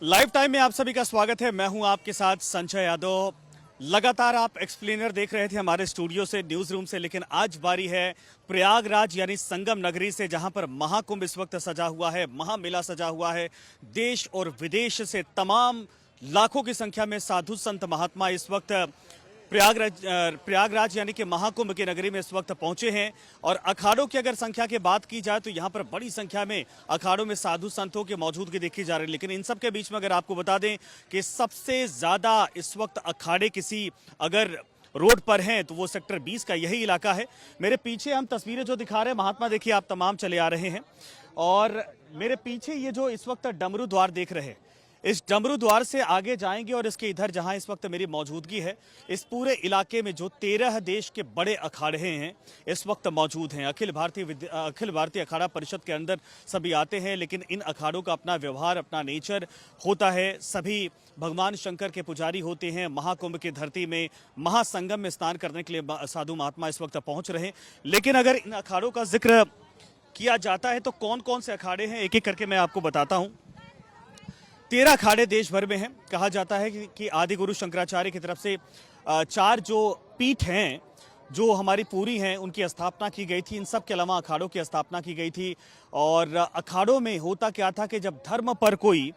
Live time में आप सभी का स्वागत है। मैं हूं आपके साथ संजय यादव। लगातार आप एक्सप्लेनर देख रहे थे हमारे स्टूडियो से, न्यूज रूम से, लेकिन आज बारी है प्रयागराज यानी संगम नगरी से, जहां पर महाकुंभ इस वक्त सजा हुआ है, महामेला सजा हुआ है। देश और विदेश से तमाम लाखों की संख्या में साधु संत महात्मा इस वक्त प्रयागराज यानी कि महाकुंभ की नगरी में इस वक्त पहुंचे हैं। और अखाड़ों की अगर संख्या की बात की जाए तो यहां पर बड़ी संख्या में अखाड़ों में साधु संतों की मौजूदगी देखी जा रही है। लेकिन इन सब के बीच में अगर आपको बता दें कि सबसे ज्यादा इस वक्त अखाड़े किसी अगर रोड पर हैं तो वो सेक्टर 20 का यही इलाका है। मेरे पीछे हम तस्वीरें जो दिखा रहे हैं महात्मा, देखिए आप तमाम चले आ रहे हैं। और मेरे पीछे ये जो इस वक्त डमरू द्वार देख रहे हैं, इस डमरू द्वार से आगे जाएंगे और इसके इधर जहां इस वक्त मेरी मौजूदगी है, इस पूरे इलाके में जो 13 देश के बड़े अखाड़े हैं इस वक्त मौजूद हैं। अखिल भारतीय अखाड़ा परिषद के अंदर सभी आते हैं, लेकिन इन अखाड़ों का अपना व्यवहार, अपना नेचर होता है। सभी भगवान शंकर के पुजारी होते हैं। महाकुंभ की धरती में, महासंगम में स्नान करने के लिए साधु महात्मा इस वक्त पहुंच रहे हैं। लेकिन अगर इन अखाड़ों का जिक्र किया जाता है तो कौन कौन से अखाड़े हैं, एक एक करके मैं आपको बताता हूं। 13 अखाड़े देश भर में हैं। कहा जाता है कि आदि गुरु शंकराचार्य की तरफ से 4 जो पीठ हैं जो हमारी पूरी हैं उनकी स्थापना की गई थी। इन सब के अलावा अखाड़ों की स्थापना की गई थी। और अखाड़ों में होता क्या था कि जब धर्म पर कोई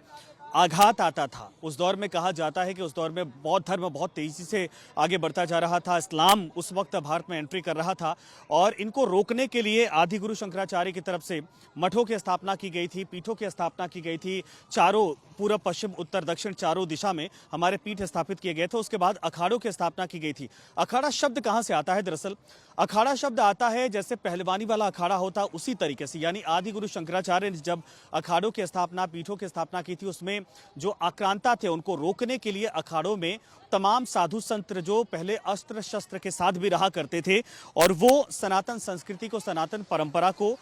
आघात आता था, उस दौर में कहा जाता है कि उस दौर में बौद्ध धर्म बहुत तेजी से आगे बढ़ता जा रहा था। इस्लाम उस वक्त भारत में एंट्री कर रहा था और इनको रोकने के लिए आदि गुरु शंकराचार्य की तरफ से मठों की स्थापना की गई थी, पीठों की स्थापना की गई थी। चारों पूर्व, पश्चिम, उत्तर, दक्षिण चारों दिशा में हमारे पीठ स्थापित किए गए थे। उसके बाद अखाड़ों की स्थापना की गई थी। अखाड़ा शब्द कहाँ से आता है? दरअसल अखाड़ा शब्द आता है जैसे पहलवानी वाला अखाड़ा होता, उसी तरीके से, यानी आदि गुरु शंकराचार्य ने जब अखाड़ों की स्थापना, पीठों की स्थापना की थी, उसमें जो आक्रांता थे उनको रोकने के लिए अखाड़ों में तमाम साधु संत जो पहले अस्त्र शस्त्र के साथ भी रहा करते थे और वो सनातन संस्कृति को, सनातन परंपरा को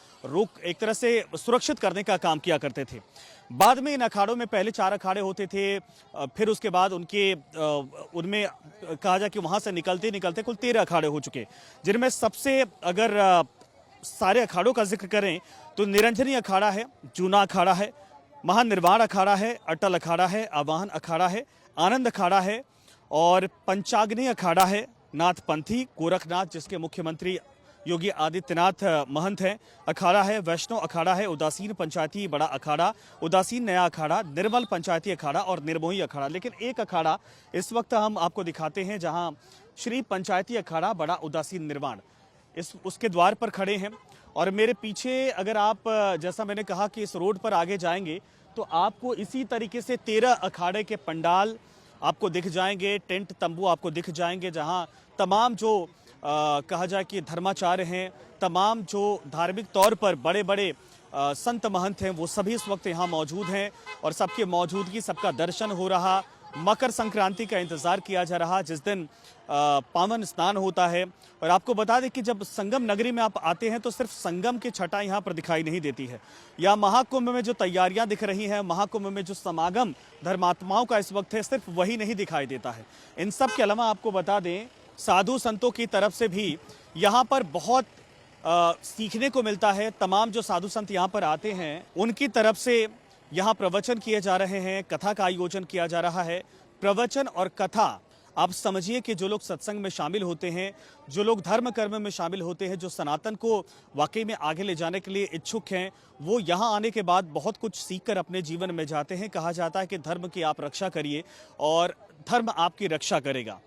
एक तरह से सुरक्षित करने का काम किया करते थे। बाद में इन अखाड़ों में पहले 4 अखाड़े होते थे, फिर उसके बाद उनमें कहा जाए कि वहां से निकलते निकलते कुल 13 अखाड़े हो चुके, जिनमें सबसे अगर सारे अखाड़ों का जिक्र करें तो निरंजनी अखाड़ा है, जूना अखाड़ा है, महानिर्वाण अखाड़ा है, अटल अखाड़ा है, आवाहन अखाड़ा है, आनंद अखाड़ा है और पंचाग्नि अखाड़ा है, नाथपंथी गोरखनाथ जिसके मुख्यमंत्री योगी आदित्यनाथ महंत हैं अखाड़ा है, वैष्णव अखाड़ा है, उदासीन पंचायती बड़ा अखाड़ा, उदासीन नया अखाड़ा, निर्मल पंचायती अखाड़ा और निर्मोही अखाड़ा। लेकिन एक अखाड़ा इस वक्त हम आपको दिखाते हैं जहां श्री पंचायती अखाड़ा बड़ा उदासीन निर्वाण उसके द्वार पर खड़े हैं। और मेरे पीछे अगर आप, जैसा मैंने कहा कि इस रोड पर आगे जाएंगे तो आपको इसी तरीके से 13 अखाड़े के पंडाल आपको दिख जाएंगे, टेंट तंबू आपको दिख जाएंगे, जहां तमाम जो कहा जाए कि धर्माचार्य हैं, तमाम जो धार्मिक तौर पर बड़े बड़े संत महंत हैं, वो सभी इस वक्त यहाँ मौजूद हैं और सबकी मौजूदगी, सबका दर्शन हो रहा। मकर संक्रांति का इंतजार किया जा रहा, जिस दिन पावन स्नान होता है। और आपको बता दें कि जब संगम नगरी में आप आते हैं तो सिर्फ संगम की छटा यहाँ पर दिखाई नहीं देती है। या महाकुंभ में जो तैयारियां दिख रही हैं, महाकुंभ में जो समागम धर्मात्माओं का इस वक्त है, सिर्फ वही नहीं दिखाई देता है। इन सब के अलावा आपको बता दें साधु संतों की तरफ से भी यहाँ पर बहुत सीखने को मिलता है। तमाम जो साधु संत यहाँ पर आते हैं उनकी तरफ से यहाँ प्रवचन किए जा रहे हैं, कथा का आयोजन किया जा रहा है। प्रवचन और कथा, आप समझिए कि जो लोग सत्संग में शामिल होते हैं, जो लोग धर्म कर्म में शामिल होते हैं, जो सनातन को वाकई में आगे ले जाने के लिए इच्छुक हैं, वो यहाँ आने के बाद बहुत कुछ सीखकर अपने जीवन में जाते हैं। कहा जाता है कि धर्म की आप रक्षा करिए और धर्म आपकी रक्षा करेगा।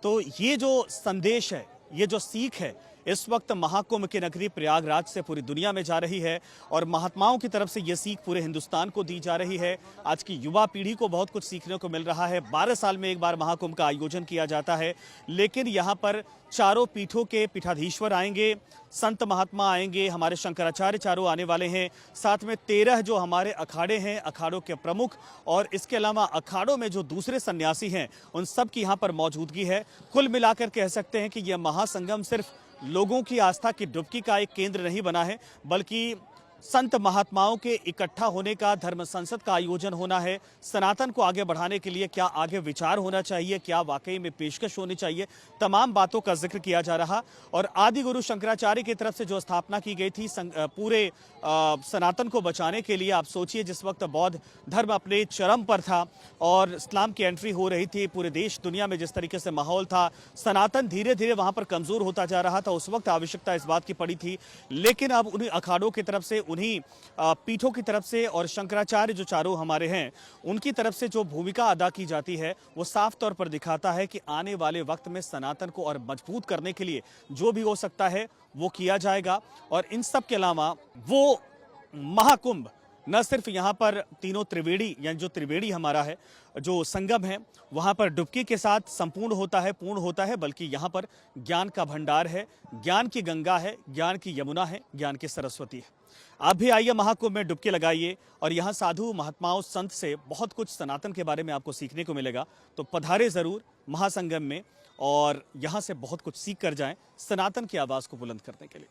तो ये जो संदेश है, ये जो सीख है, इस वक्त महाकुंभ की नगरी प्रयागराज से पूरी दुनिया में जा रही है और महात्माओं की तरफ से ये सीख पूरे हिंदुस्तान को दी जा रही है। आज की युवा पीढ़ी को बहुत कुछ सीखने को मिल रहा है। 12 साल में एक बार महाकुंभ का आयोजन किया जाता है, लेकिन यहाँ पर चारों पीठों के पीठाधीश्वर आएंगे, संत महात्मा आएंगे, हमारे शंकराचार्य चारों आने वाले हैं, साथ में 13 जो हमारे अखाड़े हैं, अखाड़ों के प्रमुख, और इसके अलावा अखाड़ों में जो दूसरे सन्यासी हैं, उन सब की यहाँ पर मौजूदगी है। कुल मिलाकर कह सकते हैं कि यह महासंगम सिर्फ लोगों की आस्था की डुबकी का एक केंद्र नहीं बना है, बल्कि संत महात्माओं के इकट्ठा होने का, धर्म संसद का आयोजन होना है। सनातन को आगे बढ़ाने के लिए क्या आगे विचार होना चाहिए, क्या वाकई में पेशकश होनी चाहिए, तमाम बातों का जिक्र किया जा रहा। और आदि गुरु शंकराचार्य की तरफ से जो स्थापना की गई थी पूरे सनातन को बचाने के लिए, आप सोचिए जिस वक्त बौद्ध धर्म अपने चरम पर था और इस्लाम की एंट्री हो रही थी, पूरे देश दुनिया में जिस तरीके से माहौल था, सनातन धीरे धीरे वहां पर कमजोर होता जा रहा था। उस वक्त आवश्यकता इस बात की पड़ी थी, लेकिन अब उन्हीं अखाड़ों की तरफ से, उन्हीं पीठों की तरफ से और शंकराचार्य जो चारों हमारे हैं उनकी तरफ से जो भूमिका अदा की जाती है वो साफ तौर पर दिखाता है कि आने वाले वक्त में सनातन को और मजबूत करने के लिए जो भी हो सकता है वो किया जाएगा। और इन सब के अलावा वो महाकुंभ न सिर्फ यहाँ पर तीनों त्रिवेणी, यानी जो त्रिवेणी हमारा है, जो संगम है, वहाँ पर डुबकी के साथ संपूर्ण होता है, पूर्ण होता है, बल्कि यहाँ पर ज्ञान का भंडार है, ज्ञान की गंगा है, ज्ञान की यमुना है, ज्ञान की सरस्वती है। आप भी आइए महाकुंभ में डुबकी लगाइए और यहाँ साधु महात्माओं संत से बहुत कुछ सनातन के बारे में आपको सीखने को मिलेगा। तो पधारे जरूर महासंगम में और यहाँ से बहुत कुछ सीख कर जाएं सनातन की आवाज़ को बुलंद करने के लिए।